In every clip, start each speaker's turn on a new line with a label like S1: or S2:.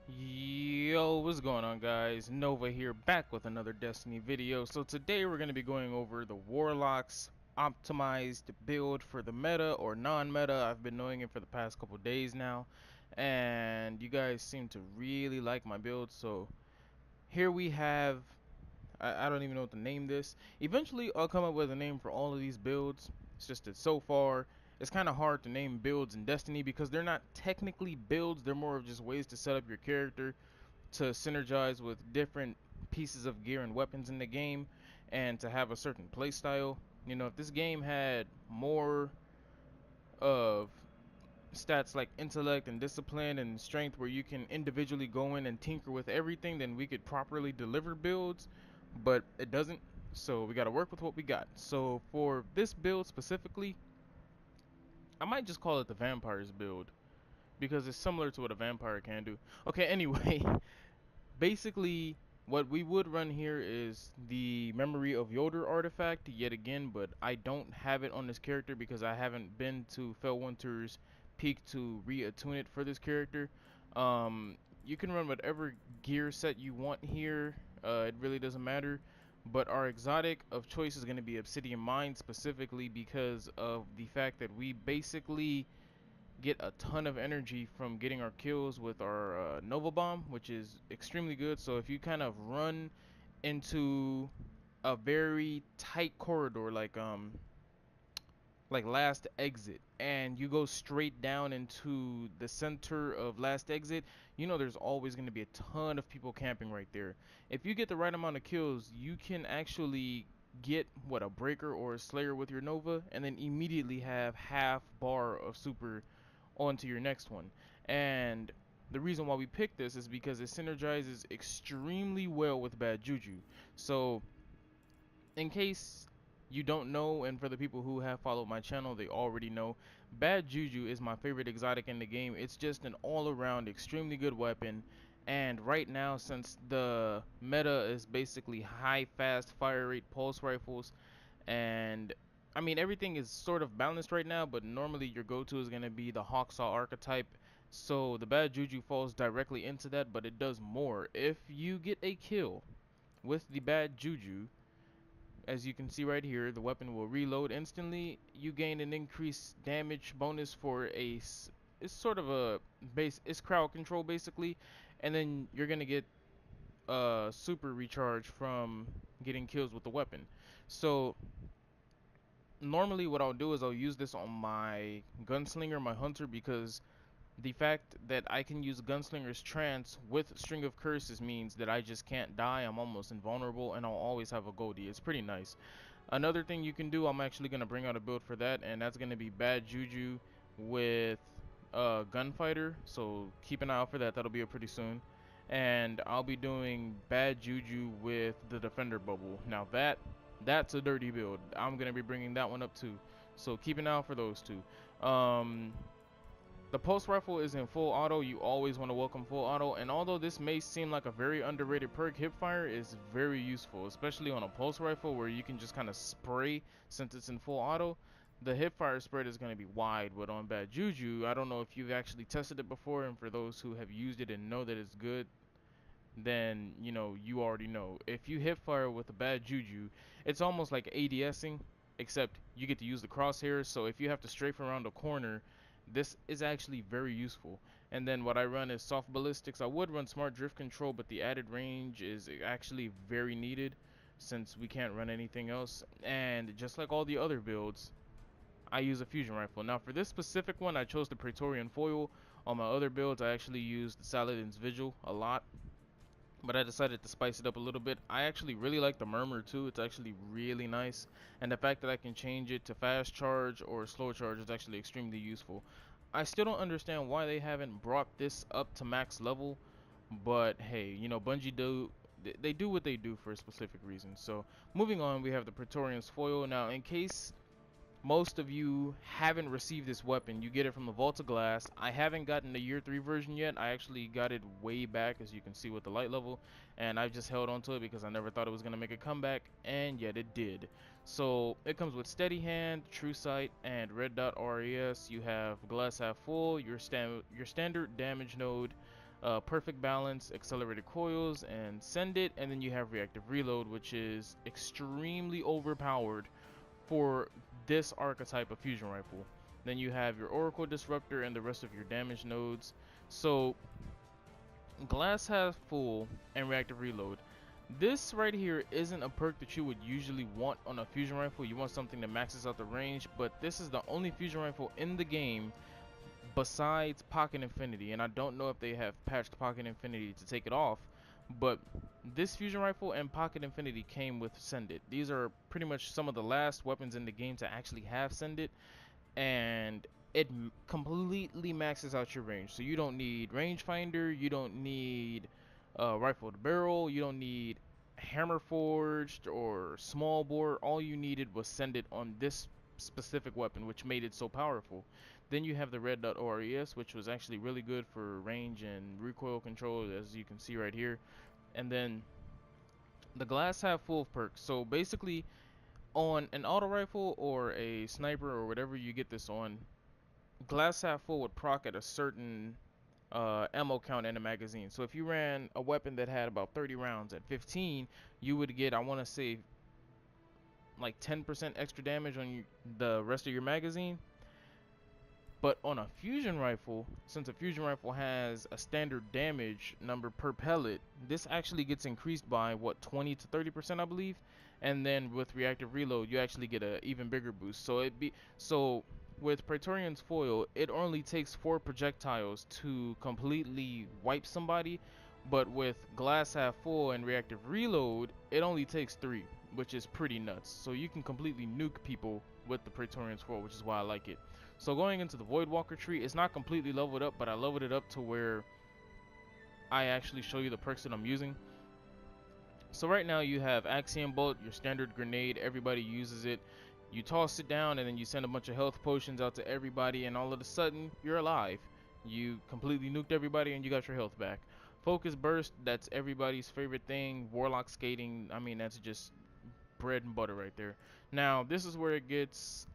S1: Yo, what's going on, guys? Nova here, back with another Destiny video. So today we're going to be going over the Warlock's optimized build for the meta or non-meta. I've been knowing it for the past couple days now, and you guys seem to really like my build. So here we have, I don't even know what to name this. Eventually I'll come up with a name for all of these builds. It's just that so far it's kind of hard to name builds in Destiny because they're not technically builds. They're more of just ways to set up your character to synergize with different pieces of gear and weapons in the game and to have a certain playstyle. You know, if this game had more of stats like intellect and discipline and strength where you can individually go in and tinker with everything, then we could properly deliver builds, but it doesn't. So we got to work with what we got. So for this build specifically, I might just call it the vampires build because it's similar to what a vampire can do. Okay, anyway, basically what we would run here is the memory of Yoder artifact yet again, but I don't have it on this character because I haven't been to Felwinter's Peak to reattune it for this character. You can run whatever gear set you want here. It really doesn't matter, but our exotic of choice is going to be Obsidian Mine, specifically because of the fact that we basically get a ton of energy from getting our kills with our Nova Bomb, which is extremely good. So if you kind of run into a very tight corridor like last exit and you go straight down into the center of last exit, you know there's always going to be a ton of people camping right there. If you get the right amount of kills, you can actually get what, a breaker or a slayer with your Nova, and then immediately have half bar of super onto your next one. And the reason why we picked this is because it synergizes extremely well with bad juju. So in case you don't know, and for the people who have followed my channel, they already know, bad juju is my favorite exotic in the game. It's just an all-around extremely good weapon, and right now, since the meta is basically high fast fire rate pulse rifles, and I mean everything is sort of balanced right now, but normally your go-to is going to be the Hawksaw archetype. So the bad juju falls directly into that, but it does more. If you get a kill with the bad juju, as you can see right here, the weapon will reload instantly. You gain an increased damage bonus for it's sort of a base, it's crowd control basically, and then you're gonna get super recharge from getting kills with the weapon. So normally what I'll do is I'll use this on my gunslinger, my hunter, because the fact that I can use Gunslinger's Trance with String of Curses means that I just can't die. I'm almost invulnerable, and I'll always have a Goldie. It's pretty nice. Another thing you can do, I'm actually going to bring out a build for that, and that's going to be Bad Juju with Gunfighter. So keep an eye out for that. That'll be up pretty soon. And I'll be doing Bad Juju with the Defender Bubble. Now that's a dirty build. I'm going to be bringing that one up too. So keep an eye out for those two. The pulse rifle is in full auto. You always want to welcome full auto, and although this may seem like a very underrated perk, hipfire is very useful, especially on a pulse rifle where you can just kind of spray. Since it's in full auto, the hipfire spread is going to be wide. But on bad juju, I don't know if you've actually tested it before, and for those who have used it and know that it's good, then you know, you already know. If you hipfire with a bad juju, it's almost like ADSing, except you get to use the crosshairs. So if you have to strafe around a corner, this is actually very useful. And then what I run is soft ballistics. I would run smart drift control, but the added range is actually very needed since we can't run anything else. And just like all the other builds, I use a fusion rifle. Now for this specific one, I chose the Praetorian Foil. On my other builds, I actually used Saladin's Vigil a lot, but I decided to spice it up a little bit. I actually really like the Murmur too. It's actually really nice, and the fact that I can change it to fast charge or slow charge is actually extremely useful. I still don't understand why they haven't brought this up to max level, but hey, you know, Bungie they do what they do for a specific reason. So moving on, we have the Praetorian's Foil. Now in case most of you haven't received this weapon, you get it from the Vault of Glass. I haven't gotten the year 3 version yet. I actually got it way back, as you can see with the light level, and I've just held on to it because I never thought it was going to make a comeback, and yet it did. So it comes with Steady Hand, True Sight, and Red Dot RES. You have Glass Half Full, your standard damage node, perfect balance, accelerated coils, and send it. And then you have reactive reload, which is extremely overpowered for this archetype of fusion rifle. Then you have your Oracle Disruptor and the rest of your damage nodes. So glass half full and reactive reload. This right here isn't a perk that you would usually want on a fusion rifle. You want something that maxes out the range, but this is the only fusion rifle in the game besides Pocket Infinity, and I don't know if they have patched Pocket Infinity to take it off, but this fusion rifle and Pocket Infinity came with Send It. These are pretty much some of the last weapons in the game to actually have Send It, and it completely maxes out your range. So you don't need rangefinder, you don't need rifle to barrel, you don't need hammer forged or small bore. All you needed was Send It on this specific weapon, which made it so powerful. Then you have the red dot ORES, which was actually really good for range and recoil control, as you can see right here. And then the glass half full perk. So basically, on an auto rifle or a sniper or whatever you get this on, glass half full would proc at a certain ammo count in a magazine. So if you ran a weapon that had about 30 rounds at 15, you would get, I want to say, like 10% extra damage on the rest of your magazine. But on a fusion rifle, since a fusion rifle has a standard damage number per pellet, this actually gets increased by what, 20 to 30%, I believe. And then with reactive reload, you actually get an even bigger boost. So with Praetorian's Foil, it only takes 4 projectiles to completely wipe somebody, but with glass half full and reactive reload, it only takes 3, which is pretty nuts. So you can completely nuke people with the Praetorian's Foil, which is why I like it. So going into the Voidwalker tree, it's not completely leveled up, but I leveled it up to where I actually show you the perks that I'm using. So right now you have Axiom Bolt, your standard grenade. Everybody uses it. You toss it down and then you send a bunch of health potions out to everybody, and all of a sudden you're alive. You completely nuked everybody and you got your health back. Focus Burst, that's everybody's favorite thing. Warlock Skating, I mean, that's just bread and butter right there. Now this is where it gets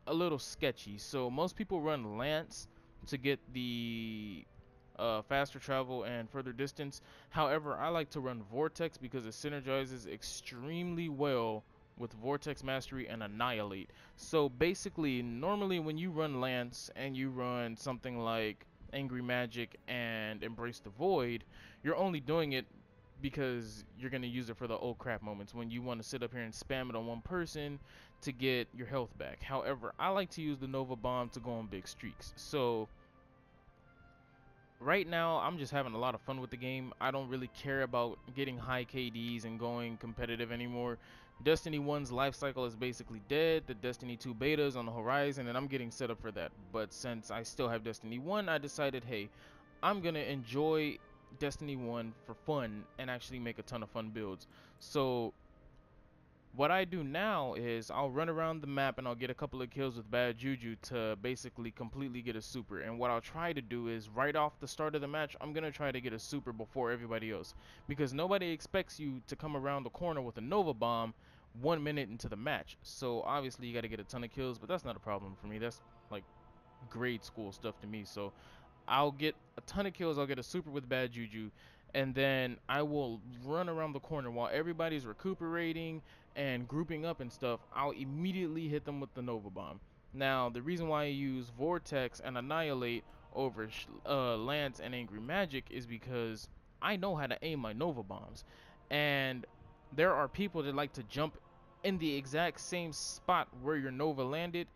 S1: a little sketchy. So most people run Lance to get the faster travel and further distance. However, I like to run Vortex because it synergizes extremely well with Vortex Mastery and Annihilate. So basically, normally when you run Lance and you run something like Angry Magic and Embrace the Void, you're only doing it because you're going to use it for the old crap moments when you want to sit up here and spam it on one person to get your health back. However, I like to use the Nova Bomb to go on big streaks. So right now I'm just having a lot of fun with the game. I don't really care about getting high KDs and going competitive anymore. Destiny 1's life cycle is basically dead. The Destiny 2 beta is on the horizon and I'm getting set up for that. But since I still have Destiny 1, I decided, hey, I'm gonna enjoy Destiny 1 for fun and actually make a ton of fun builds. So what I do now is I'll run around the map and I'll get a couple of kills with bad juju to basically completely get a super. And what I'll try to do is right off the start of the match, I'm gonna try to get a super before everybody else, because nobody expects you to come around the corner with a Nova Bomb 1 minute into the match. So obviously you got to get a ton of kills, but that's not a problem for me. That's like grade school stuff to me. So I'll get a ton of kills, I'll get a super with bad juju, and then I will run around the corner while everybody's recuperating and grouping up and stuff. I'll immediately hit them with the Nova Bomb. Now, the reason why I use Vortex and Annihilate over Lance and Angry Magic is because I know how to aim my Nova Bombs. And there are people that like to jump in the exact same spot where your Nova landed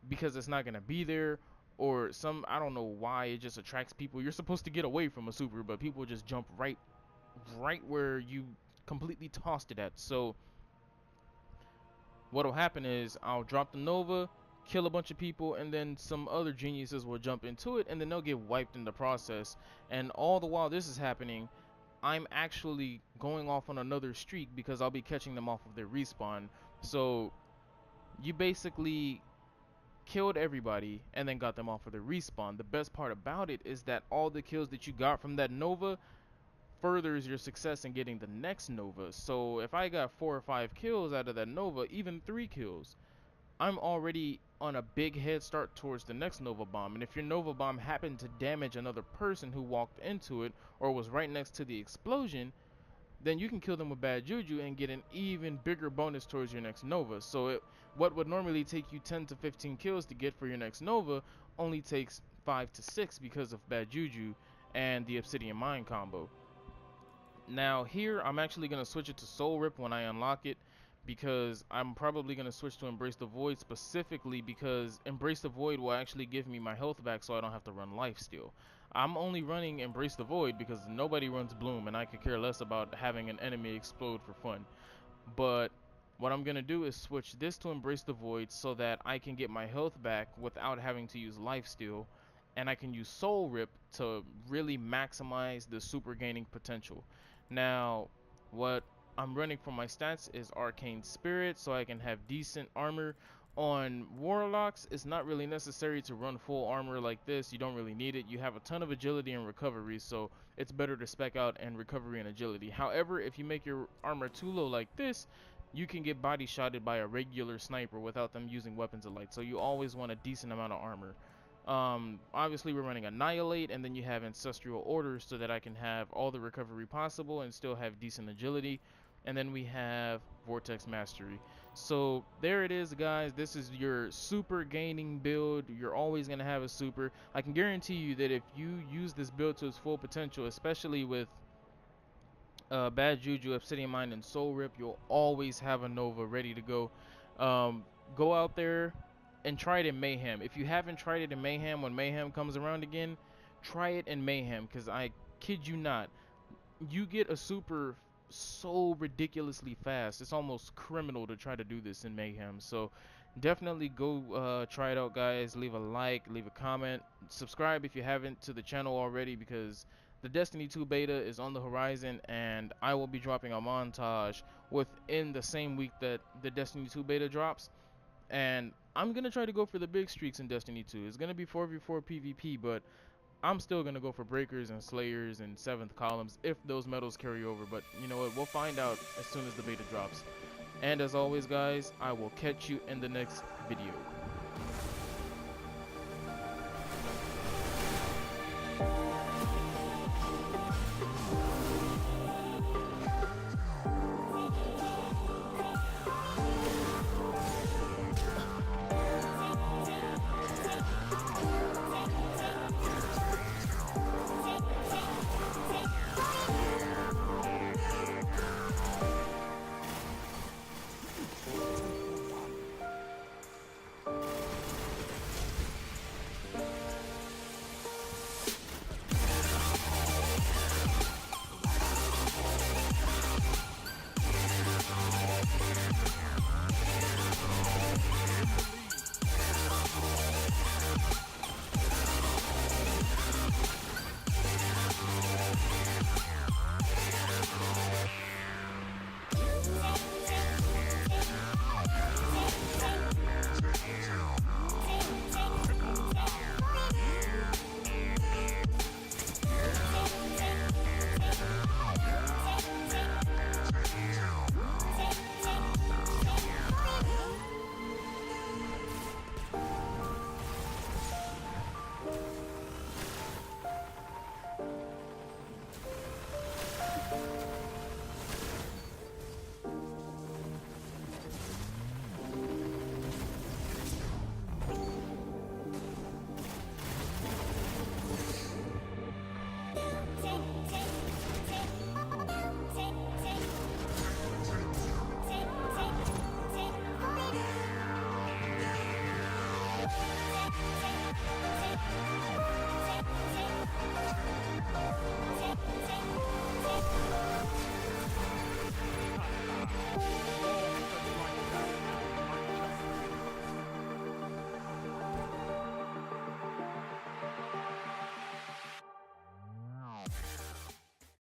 S1: because it's not going to be there, or some, I don't know why, it just attracts people. You're supposed to get away from a super, but people just jump right where you completely tossed it at. So what'll happen is I'll drop the Nova, kill a bunch of people, and then some other geniuses will jump into it, and then they'll get wiped in the process. And all the while this is happening, I'm actually going off on another streak because I'll be catching them off of their respawn. So you basically killed everybody and then got them off of their respawn. The best part about it is that all the kills that you got from that Nova furthers your success in getting the next Nova. So if I got 4 or 5 kills out of that Nova, even 3 kills, I'm already on a big head start towards the next Nova Bomb. And if your Nova Bomb happened to damage another person who walked into it or was right next to the explosion, then you can kill them with bad juju and get an even bigger bonus towards your next Nova. So what would normally take you 10 to 15 kills to get for your next Nova only takes 5 to 6 because of bad juju and the Obsidian Mine combo. Now here I'm actually going to switch it to Soul Rip when I unlock it, because I'm probably going to switch to Embrace the Void, specifically because Embrace the Void will actually give me my health back so I don't have to run lifesteal. I'm only running Embrace the Void because nobody runs Bloom and I could care less about having an enemy explode for fun. But what I'm going to do is switch this to Embrace the Void so that I can get my health back without having to use lifesteal, and I can use Soul Rip to really maximize the super gaining potential. Now, what I'm running for my stats is Arcane Spirit, so I can have decent armor. On Warlocks, it's not really necessary to run full armor like this. You don't really need it. You have a ton of agility and recovery, so it's better to spec out and recovery and agility. However, if you make your armor too low like this, you can get body shotted by a regular sniper without them using weapons of light. So you always want a decent amount of armor. Obviously we're running Annihilate, and then you have Ancestral Orders so that I can have all the recovery possible and still have decent agility. And then we have Vortex Mastery. So there it is, guys. This is your super gaining build. You're always going to have a super. I can guarantee you that if you use this build to its full potential, especially with Bad Juju, Obsidian Mine, and Soul Rip, you'll always have a Nova ready to go. Go out there and try it in Mayhem. If you haven't tried it in Mayhem, when Mayhem comes around again, try it in Mayhem, because I kid you not, you get a super so ridiculously fast. It's almost criminal to try to do this in Mayhem. So definitely go try it out, guys. Leave a like, leave a comment, subscribe if you haven't to the channel already, because the Destiny 2 beta is on the horizon, and I will be dropping a montage within the same week that the Destiny 2 beta drops. And I'm gonna try to go for the big streaks in Destiny 2. It's gonna be 4v4 PvP, but I'm still gonna go for breakers and slayers and 7th columns if those medals carry over. But you know what, we'll find out as soon as the beta drops. And as always, guys, I will catch you in the next video.